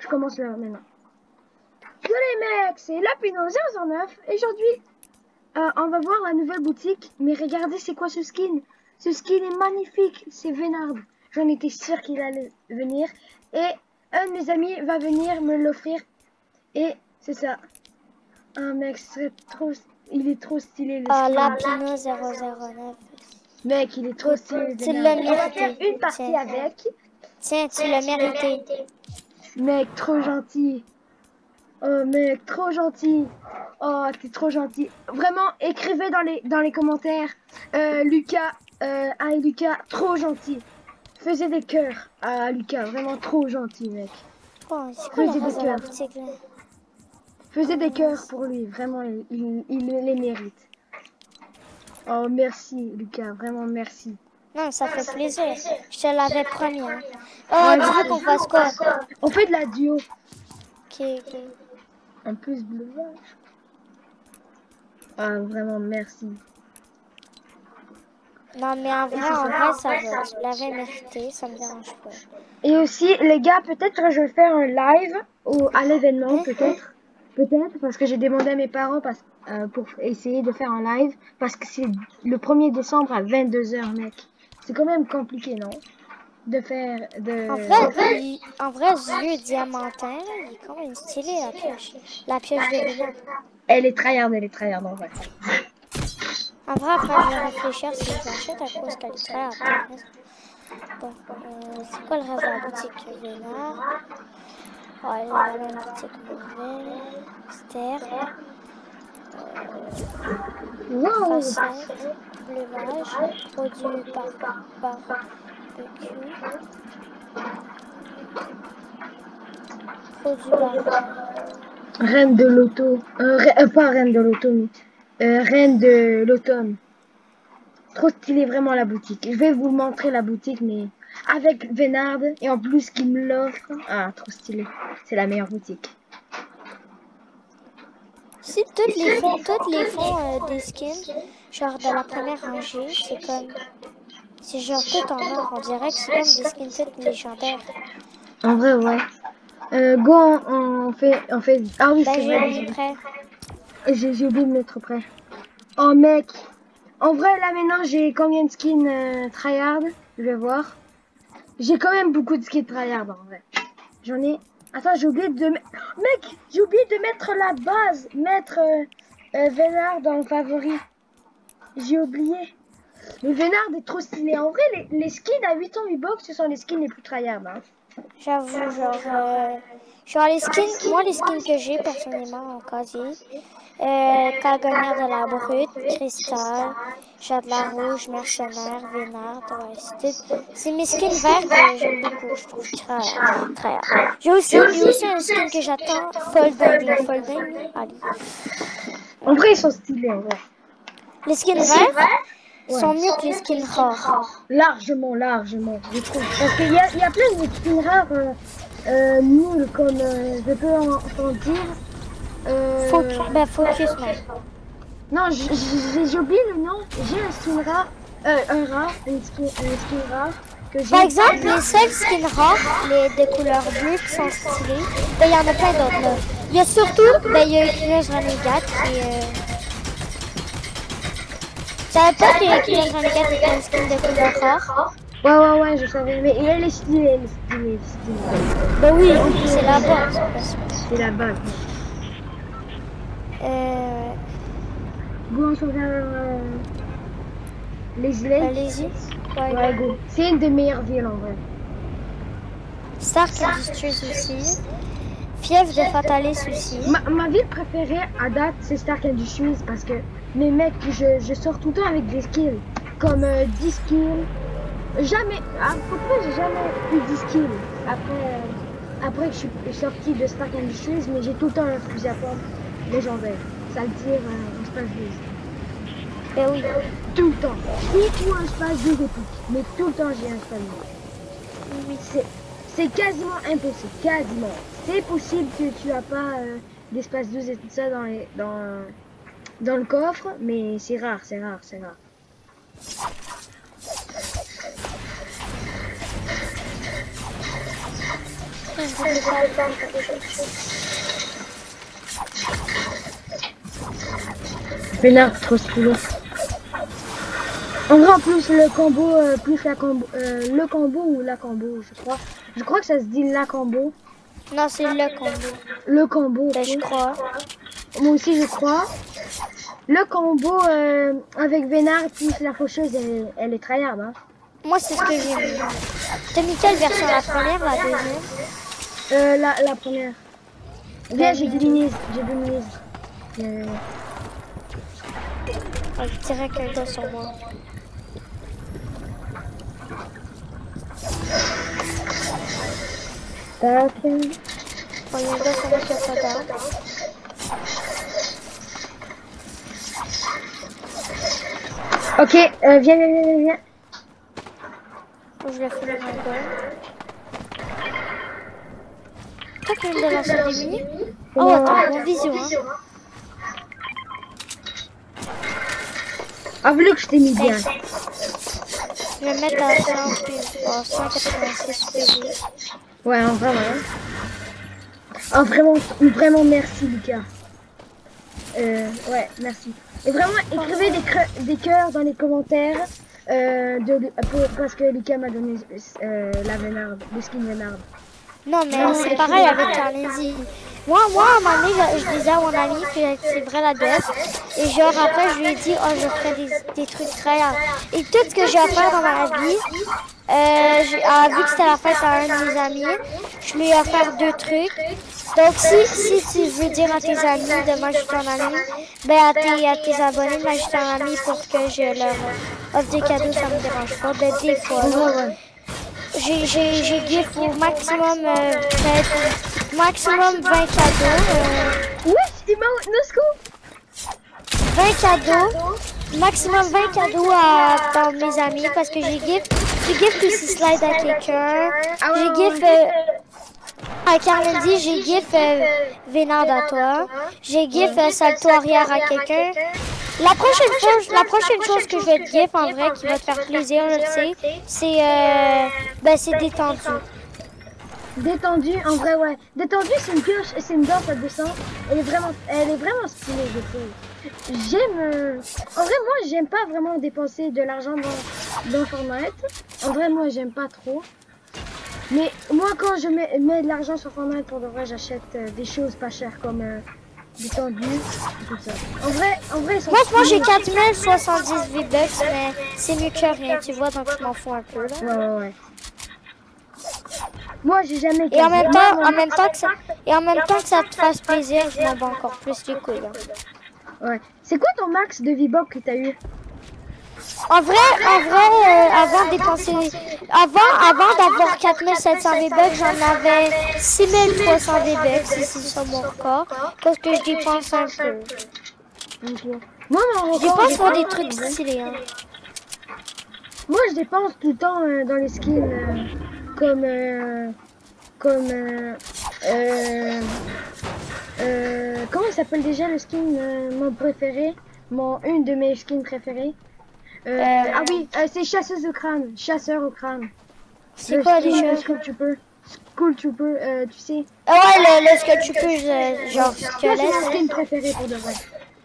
Je commence là maintenant. Yo les mecs, c'est Lapino009 et aujourd'hui on va voir la nouvelle boutique. Mais regardez c'est quoi ce skin. Ce skin est magnifique, c'est Vénard. J'en étais sûr qu'il allait venir. Et un de mes amis va venir me l'offrir. Et c'est ça. Un mec, il est trop stylé le skin. Lapino009. Mec, il est trop stylé. Tu l'as mérité. On va faire une partie avec. Tiens, tu l'as mérité. Mec, trop gentil. Oh mec, trop gentil. Oh, t'es trop gentil. Vraiment, écrivez dans les commentaires. Lucas, Lucas, trop gentil. Faisez des cœurs à Lucas, vraiment trop gentil, mec. Bon, c'est quoi le reste de la boutique là? Faisez des cœurs pour lui, vraiment, il les mérite. Oh, merci Lucas, vraiment merci. Non, ça fait plaisir. Je te l'avais promis. Hein. Oh, tu veux qu'on fasse quoi? On fait de la duo. Ok. En plus, bleu. Ah, vraiment, merci. Non, mais en vrai, ça va. Tu l'avais mérité, ça me dérange pas. Et aussi, les gars, peut-être je vais faire un live à l'événement, peut-être. Peut-être, parce que j'ai demandé à mes parents pour essayer de faire un live. Parce que c'est le 1er décembre à 22 h, mec. C'est quand même compliqué, non? De faire... En vrai, ce vieux diamantin, il est quand même stylé, la pioche. La pioche de Vénard. Elle est tryhard en vrai. En vrai, après, je vais réfléchir si je l'achète à cause qu'elle est tryhard. Bon, c'est quoi le reste de la boutique Vénard? Oh, elle est la même boutique nouvelle. Stère. Facette. Bleuvage. Produit par barbecue. Produit par... Reine de l'auto. Pas reine de l'automne. Reine de l'automne. Trop stylé vraiment la boutique. Je vais vous montrer la boutique, mais avec Vénard et en plus qu'il me l'offre. Ah, trop stylé. C'est la meilleure boutique. Si toutes les fonds des skins, genre de la première rangée, c'est comme... C'est genre tout en or. On dirait que c'est comme des skins toutes légendaires. En vrai, ouais. Go, on fait... Ah oui, c'est vrai. J'ai mis prêt. J'ai oublié de mettre prêt. Oh mec. En vrai, là maintenant, j'ai combien de skins tryhard? Je vais voir. J'ai quand même beaucoup de skins tryhard en vrai. J'en ai... Attends, j'ai oublié de mettre... Mec, j'ai oublié de mettre la base. Mettre Vénard dans favori. J'ai oublié. Mais Vénard est trop stylé. En vrai, les skins à 8 ans 8 box, ce sont les skins les plus tryhard. Hein. J'avoue, genre les skins... Moi, les skins que j'ai personnellement en casier... Cagonière de la brute, Cristal, Chat de la rouge, Mercenaire, Vénard, ouais, c'est mes skins verts que j'aime beaucoup, je trouve très rare. J'ai aussi un skin que j'attends, Folding, allez. En vrai, ils sont stylés, en vrai. Les skins verts sont mieux que les skins rares. Largement, je trouve. Parce qu'il y a plein de skins rares nuls, comme je peux en dire. Focus, non. Non, j'ai oublié le nom. J'ai un skin rare, un skin rare que j'ai. Par exemple, les seuls skins rares, les de couleur bleue qui sont stylés, il y en a plein d'autres là. Il y a surtout, il y a Equinox Renegade qui est... Je savais pas que Equinox Renegade était un skin de couleur rare. Ouais, je savais, mais elle est stylée, Ben oui, c'est la base. C'est la base. Go, on s'en va les îles. Allez-y. Ouais, go. C'est une des meilleures villes en vrai. Stark Industries aussi. Fief de Fatalis aussi. Ma ville préférée à date, c'est Stark Industries parce que mes mecs, je sors tout le temps avec des skills. Comme 10 skills. Jamais, à peu près, j'ai jamais eu 10 skills. Après que je suis sortie de Stark Industries, mais j'ai tout le temps un fusil à pompe légendaire. Ça le tire en space 12. Ben oui. Tout le temps. Ou un space 12 épique. Mais tout le temps, j'ai un space 12. Oui. C'est quasiment impossible. Quasiment. C'est possible que tu as pas d'espace 12 et tout ça dans le coffre, mais c'est rare. Vénard, trop stylé. En vrai, en plus, le combo, plus la combo, le combo ou la combo, je crois. Je crois que ça se dit la combo. Non, c'est le combo. Le combo, Ben, ok. je crois. Moi aussi, je crois. Le combo avec Vénard plus la faucheuse, elle est tryhard, hein. Moi, c'est ce que j'ai vu. T'as mis quelle version? La première, la deuxième? La première. Viens, j'ai du mise. Je dirais qu'un dos sur moi. Tac. Bon, il y a un dos sur moi qui a pas d'arme. Ok, viens. Faut que je le fais mon gun. Toi qui viens de lancer des munis? Oh, attends, bon vision, hein. Ah, voulu que je t'ai mis bien. Je vais mettre à 100 PV. Oh, 186 PV. Ouais, en vrai, ouais. Ah, vraiment merci, Lucas. Ouais, merci. Et vraiment, écrivez des cœurs dans les commentaires. Parce que Lucas m'a donné la Vénard, le skin Vénard. Non, mais c'est pareil avec Carnegie. Moi, à un moment donné, je disais à mon ami que c'est vrai la def. Et genre, après, je lui ai dit, oh, je ferai des trucs très hard. Et tout ce que j'ai à faire dans ma vie, vu que c'était la fête à un de mes amis, je lui ai offert 2 trucs. Donc, si tu veux dire à tes amis de m'ajouter en ami, ben à tes abonnés de m'ajouter en ami pour que je leur offre des cadeaux, ça me dérange pas. Ben, des fois, j'ai gift au maximum, maximum 20 cadeaux. Oui, c'est no scoop. 20 cadeaux, maximum 20 cadeaux dans mes amis parce que j'ai gift aussi slide à quelqu'un. J'ai gift à Carnegie, j'ai gift Vénard à toi. J'ai gift salto arrière à quelqu'un. La prochaine chose que je vais te gift en vrai qui va te faire plaisir, je le sais, c'est détendu. Détendu, en vrai, ouais. Détendu, c'est une pioche, c'est une danse à 200. Elle est vraiment stylée, je trouve. J'aime. En vrai, moi, j'aime pas vraiment dépenser de l'argent dans Fortnite. En vrai, moi, j'aime pas trop. Mais moi, quand je mets de l'argent sur Fortnite, pour de vrai, j'achète des choses pas chères comme détendu et tout ça. En vrai, ils sont moi j'ai 4070 V-Bucks, mais c'est mieux que rien, tu vois, donc je m'en fous un peu là. Ouais. Moi, j'ai jamais. Et en même temps que ça te fasse plaisir, je m'en bats encore plus les couilles. Hein. Ouais. C'est quoi ton max de V-Bucks que t'as eu? En vrai, avant de dépenser, avant d'avoir 4700 V-Bucks, j'en avais 6300 V-Bucks ici sur mon record, parce que je dépense un peu. Okay. Moi, mon record, je dépense pour des trucs stylés. Hein. Moi, je dépense tout le temps dans les skins comment il s'appelle déjà le skin mon préféré, une de mes skins préférées. Ah oui, c'est chasseuse au crâne, chasseur au crâne. C'est quoi déjà? Skull Trooper, tu sais. Ah ouais, le Skull Trooper, genre squelette. C'est mon skin préféré pour de vrai.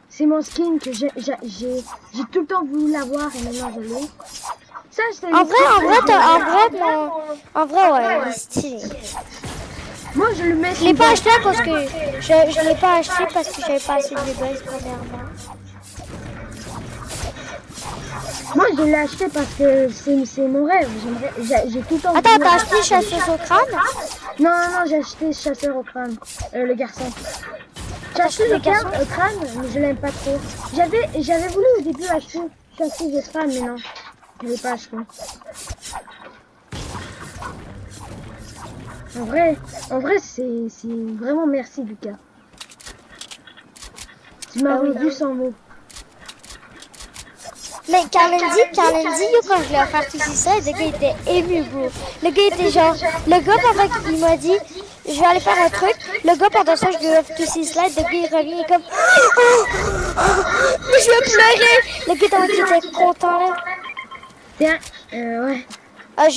C'est mon skin que j'ai tout le temps voulu l'avoir et maintenant je l'ai. Ça, en vrai, ouais, il est stylé. Moi, je le mets. Je l'ai pas acheté parce que je l'ai pas acheté parce que j'avais pas assez de V-Bucks premièrement. Moi, je l'ai acheté parce que c'est mon rêve. J'ai tout le temps. Attends, t'as acheté chasseuse au crâne? Non, j'ai acheté chasseur au crâne, le garçon. J'ai acheté le garçon au crâne, mais je l'aime pas trop. J'avais voulu au début acheter chasseuse au crâne, mais non. Je l'ai pas acheté. En vrai, c'est vraiment merci, Lucas. Tu m'as rendu sans mots. Mais Carlendi, quand je l'ai offert tout ça, le gars était ému, bro. Le gars était genre, il m'a dit, je vais aller faire un truc. Le gars, pendant ça, je lui offre tous ses slides. Le gars, il revient, il est comme, je vais pleurer. Le gars, il était content, là. Tiens, ouais. Ah,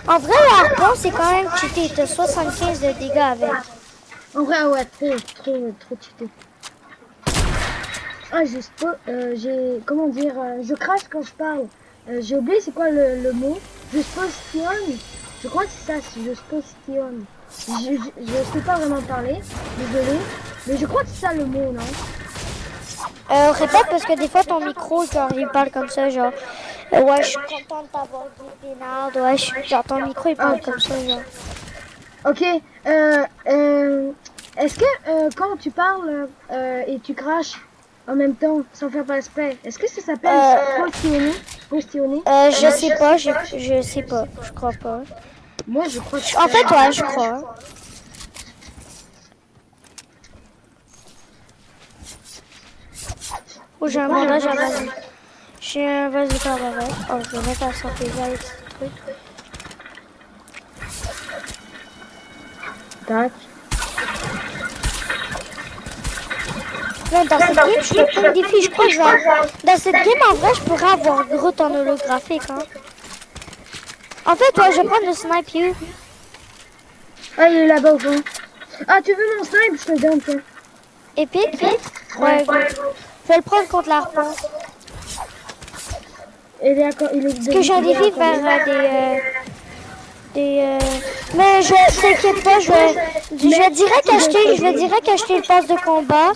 en vrai, l'arpon, c'est quand même cheaté. T'as 75 de dégâts avec. En vrai, ouais, trop cheaté. Ah, comment dire, je crache quand je parle. J'ai oublié c'est quoi le mot. Je postillonne. Je crois que c'est ça, je postillonne. Je sais pas vraiment parler, désolé. Mais je crois que c'est ça le mot, non? Répète parce que des fois ton micro, genre, il parle comme ça, genre. Ouais, je suis contente d'avoir dit Bénard. Ouais, genre, ton micro, il parle comme ça, genre. Ok, est-ce que quand tu parles et tu craches en même temps, sans faire pas exprès, est-ce que ça s'appelle postillonner? Je sais pas, je sais pas, je crois pas. Moi, je crois que En fait, ouais, je crois. Oh, j'ai un bandage à vas-y. J'ai un vas-y par avec. Oh, je vais mettre à santé avec ce truc. Tac. Non, dans cette game, je fais plein de défis. Je crois que dans cette game, en vrai, je pourrais avoir Groot en holographique. Hein. En fait, ouais, je vais prendre le snipe you. Ah, il est là-bas au fond. Ah, tu veux mon snipe? Je te le donne, tiens. Épique? Ouais, je vais le prendre contre l'arpon. Il est Parce que j'ai un défi vers mais je t'inquiète pas, je vais direct acheter le pass de combat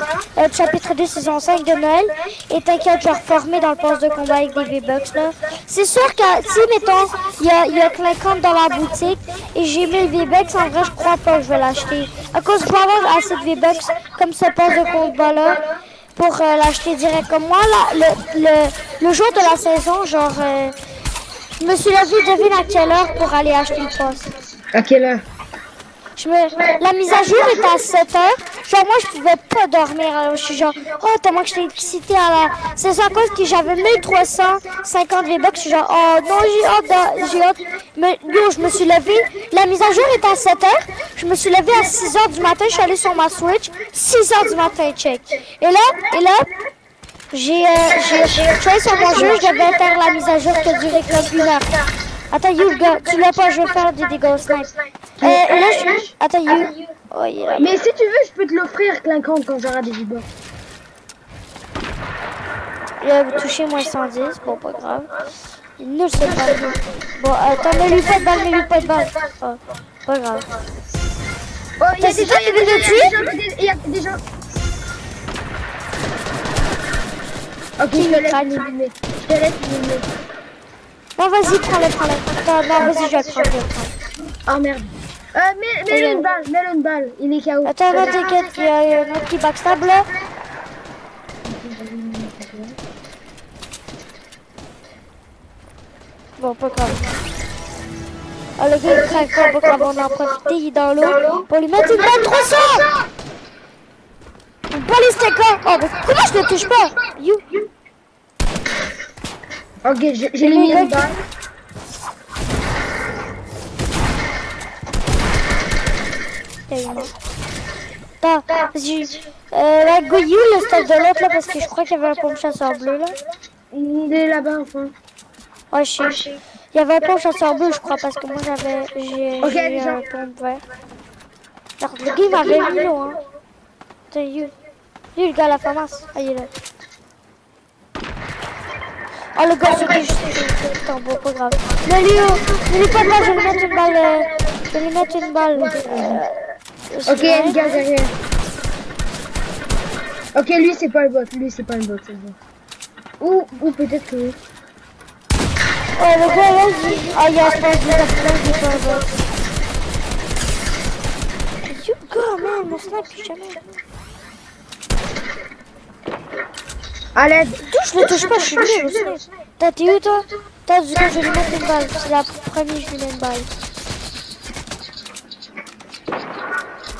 chapitre 2 saison 5 de Noël et t'inquiète, je vais reformer dans le pass de combat avec des V-Bucks là. C'est sûr que si mettons il y a clinquant dans la boutique et j'ai 1000 V-Bucks, en vrai je crois pas que je vais l'acheter. À cause que je vais avoir assez de V-Bucks comme ce pass de combat là pour l'acheter direct. Comme moi là, le jour de la saison, genre je me suis levé, devine à quelle heure pour aller acheter le poste. À quelle heure? La mise à jour était à 7 heures. Genre, moi, je pouvais pas dormir. Alors, je suis genre, oh, tellement que j'étais excitée à la... C'est ça, à cause que j'avais 1350 V-Bucks. Je suis genre, oh non, j'ai hâte. Mais yo, je me suis levée. La mise à jour était à 7 heures. Je me suis levée à 6 heures du matin. Je suis allée sur ma Switch. 6 heures du matin, check. Et là, j'ai allée sur mon jeu. Je devais faire la mise à jour qui a duré comme 1 heure. Attends, you, gars, tu l'as pas, je vais faire des dégâts au snipe. Là, attends, you. Oh, yeah. Mais si tu veux, je peux te l'offrir, clinquant, quand j'aurai des V-Bucks. Il a touché moins 110, bon, pas grave. Il nous le sait pas. Bon, attends, mets-lui pas de balle. Oh, pas grave. Oh, il y a des gens, dessus? Il y a des gens. Ok, je te laisse éliminer. Non, vas-y, prends-le. Non, vas-y, je vais le prendre. Oh merde. Mets-le une balle. Il est KO. Attends, non, t'inquiète, il y a un autre qui backstab là. Bon, pas grave. Ah, le gars, il craque pas grave, on en profiter, il est dans l'eau. Pour lui mettre une balle 300! Une balistica! Oh, mais comment je le touche pas? You! Ok, j'ai mis une balle. Attends, vas-y. Go you, le stade de l'autre là, parce que je crois qu'il y avait un pompe chasseur bleu là. Il est là-bas au fond. Ouais, je sais. Il y avait un pompe chasseur bleu, je crois, parce que moi j'ai un pompe vert. Alors, le gars il m'avait mis l'eau, hein. Attends, you. Lui, le gars à la pharmacie. Ah, il est là. Oh, le gars, c'est juste un bon, pas grave. Mais lui, ne lui pas de balle, je vais lui mettre une balle. Ok, il y a une gars derrière. Ok, lui, c'est pas le bot, c'est bon. Ou peut-être que oui. Oh, le gars, là, il y a un space de personne qui est pas le bot. You go, man, mon snipe, plus jamais. À l'aide. Je le touche pas, je suis nul aussi. T'es où toi? T'as du coup, je vais lui mettre une balle. C'est la première, je lui mets une balle.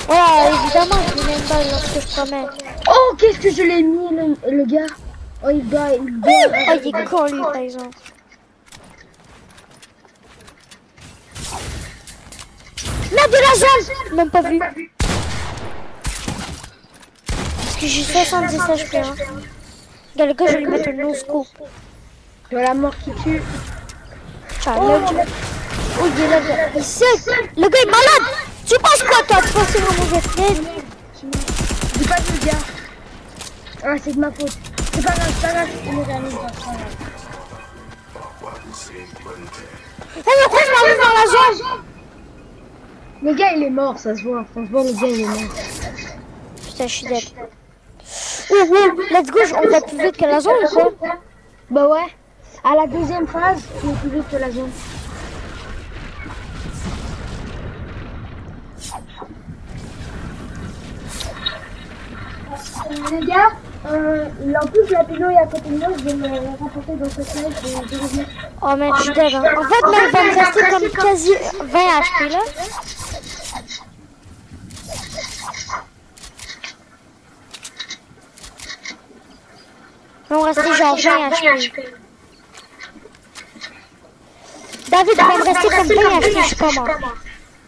Voilà, évidemment, je lui mets une balle lorsque je promets. Oh, qu'est-ce que je l'ai mis, le gars. Oh, il bat. Oh, il est con, lui, par exemple. Merde de la zone! Même pas vu. Parce que j'ai 70 HP, hein. Regarde, le gars, je vais lui mettre un no-scope. De la mort qui tue. Enfin, oh, il est là, il sait. Le gars est malade. Tu penses quoi, toi? Tu penses que c'est un mauvais flip? J'ai pas vu le gars. Ah, c'est de ma faute. C'est pas grave, c'est pas grave. On est allé, c'est pas grave. Eh, mais pourquoi je m'arrive dans la zone? Le gars, il est mort, ça se voit. Franchement, le gars, il est mort. Putain, je suis dead. Let's go, on va plus vite que la zone ou quoi? Bah ouais. À la deuxième phase, tu es plus vite que la zone. Les gars, en plus la péno est à côté de moi, je vais me rapporter dans cette live, je reviens. Oh mec, je suis dead. Hein. En fait, mais il va me rester comme quasi 20 HP là. Il va me rester genre 20 HP. David, il va me rester comme 20 HP, je suis pas mort.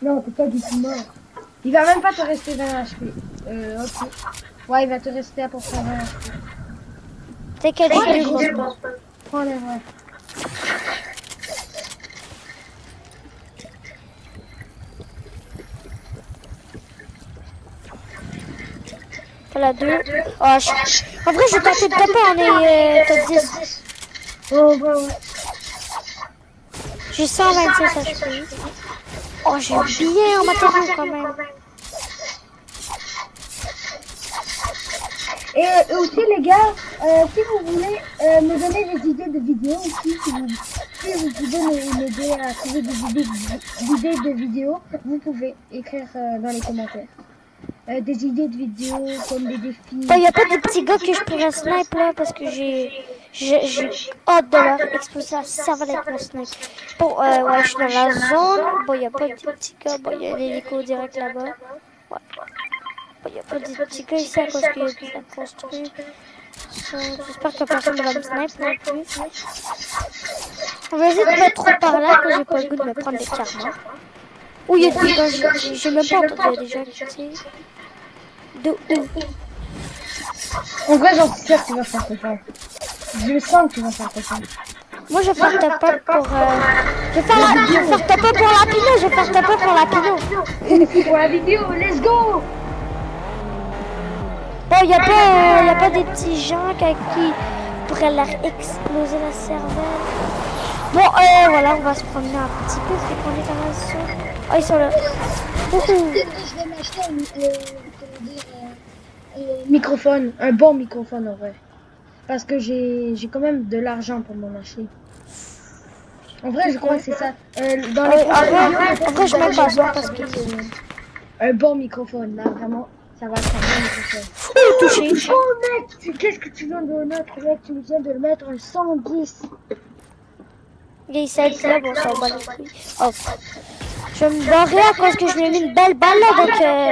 Non, t'es pas du tout mort. Il va même pas te rester 20 HP. Ok. Ouais, il va te rester à peu près 20 HP. T'inquiète, je suis gros. Prends les vrais. Voilà, 2. Oh, en vrai, je vais tenter de taper, on est top 10. Oh, bah ouais. J'ai 126 HP. Oh, j'ai bien en matériaux quand même. Et aussi les gars, si vous voulez me donner des idées de vidéos aussi, si vous pouvez m'aider à trouver des idées de vidéos, vous pouvez écrire dans les commentaires. Des idées de vidéos comme des défis. Il n'y a pas de petits gars que je pourrais sniper là parce que j'ai hâte de leur exploser la cervelle avec mon sniper. Bon, ouais, je suis dans la zone. Bon, il n'y a pas de petits gars. Bon, il y a l'hélico direct là-bas. Ouais. Bon, il n'y a pas de petits gars ici à cause qu'il y a de la construire. J'espère que personne ne va me sniper non plus. On va essayer de mettre trop par là que j'ai pas le goût de me prendre des karmas. Oh, il y a des gars, j'ai même pas entendu des gens qui tirent. De où? En vrai, j'en suis sûr que tu vas faire ça. Je sens que tu vas faire ça. Moi, je vais faire taper pour... Je vais faire taper pour la pino, je vais faire taper pour la pino. Pour la vidéo, let's go! Bon, il n'y a pas des petits gens qui pourraient leur exploser la cervelle. Bon, voilà, on va se promener un petit peu, vu qu'on est dans la zone. Oh, ils sont là. Je vais m'acheter un microphone, un bon microphone en vrai. Parce que j'ai quand même de l'argent pour m'en acheter. En vrai, je crois que c'est ça. Dans les en vrai, je m'en passe parce que... Un bon microphone, là, vraiment, ça va être un bon microphone. Touché. Oh mec, qu'est-ce que tu viens de mettre, mec? Tu viens de le mettre en 110. Il essaie de là, bon, ça va les couilles. Oh. Je vais me barrer à cause que je lui ai mis une belle balle là, donc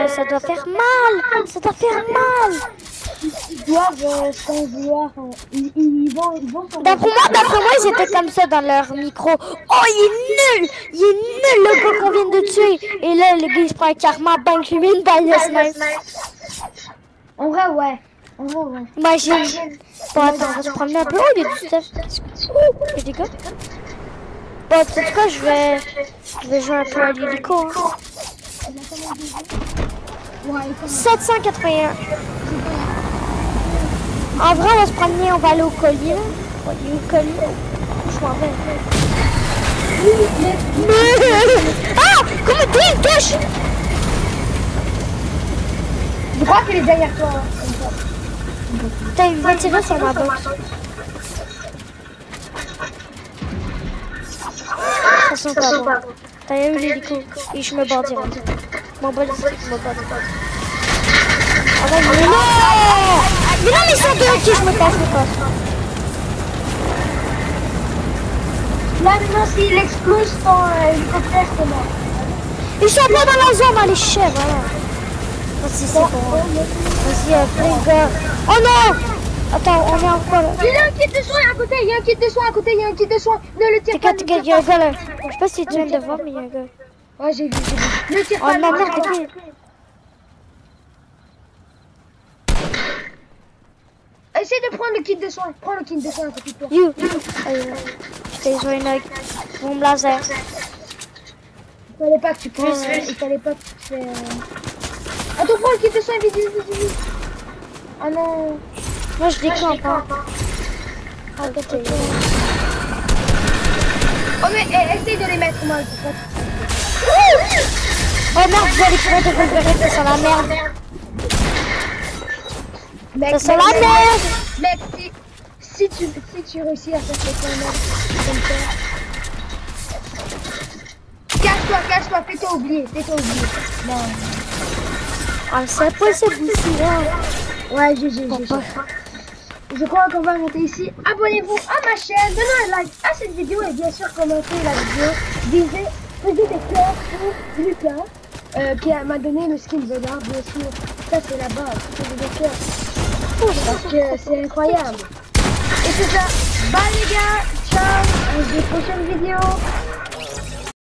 ça doit faire mal. Ça doit faire mal. Ils doivent s'en vouloir. Ils vont s'en D'après moi, ils étaient comme ça dans leur micro. Oh, il est nul. Il est nul, le gars qu'on vient de tuer. Et là, le gars, il se prend un karma, bang, je lui mets une balle de snipe. En vrai, ouais. En vrai, ouais. Imagine. Bon, attends, on va se promener un peu. Oh, il y a du stuff. Il y a des gars. Bon, tu sais quoi, je vais jouer un peu à l'hélico. Hein. 781. En vrai, on va se promener, on va aller au collier. Là. On va aller au collier. Je m'en vais. Ah! Comment tu il touche? Je crois qu'il est derrière toi. Putain, il va tirer sur ma box. Ça sent pas bon. T'as eu l'hélico et je me barre direct. Mon bol, je me barre direct. Ah ouais, mais non! Mais non, mais ils sont deux, ok, je me passe. Là, maintenant, s'il explose ton hélicoptère, c'est mort. Ils sont pas dans la zone, allez, chef, voilà. Vas-y, c'est bon. Vas-y, plein de gars. Oh non! Attends, on est encore là. Il y a un kit de soin à côté, il y a un kit de soin à côté, il y a un kit de soin. Ne le tire pas. T'inquiète, il y a un gars là. Je sais pas si tu viens de voir, mais il y a un gars. Ouais, j'ai vu. Ne tire Oh pas. ma merde, t'es essaye de prendre le kit de soin. Prends le kit de soin à côté de toi. You. T'es joué une bombe laser. Il fallait pas que tu prends. Il fallait pas que tu fais. Attends, prends le kit de soin, vite, vite, vite, vite. Ah non. Moi je décampe pas. Ah, t'es. Oh mais essaye de les mettre moi. Oh merde, vous allez prendre de récupérer, ça sent la merde. Mec, Ça sent la merde. Mec, si tu réussis à faire cette merde comme ça. Cache-toi, fais-toi oublier. Non. Ah, c'est possible ici, là. Ouais, GG. Je crois qu'on va monter ici. Abonnez-vous à ma chaîne, donnez un like à cette vidéo et bien sûr commentez la vidéo. Faisez des cœurs pour Lucas qui m'a donné le skin Vedard, bien sûr. Ça c'est la base, faisez des cœurs. Parce que c'est incroyable. Et c'est ça. Bye les gars, ciao, à une prochaine vidéo.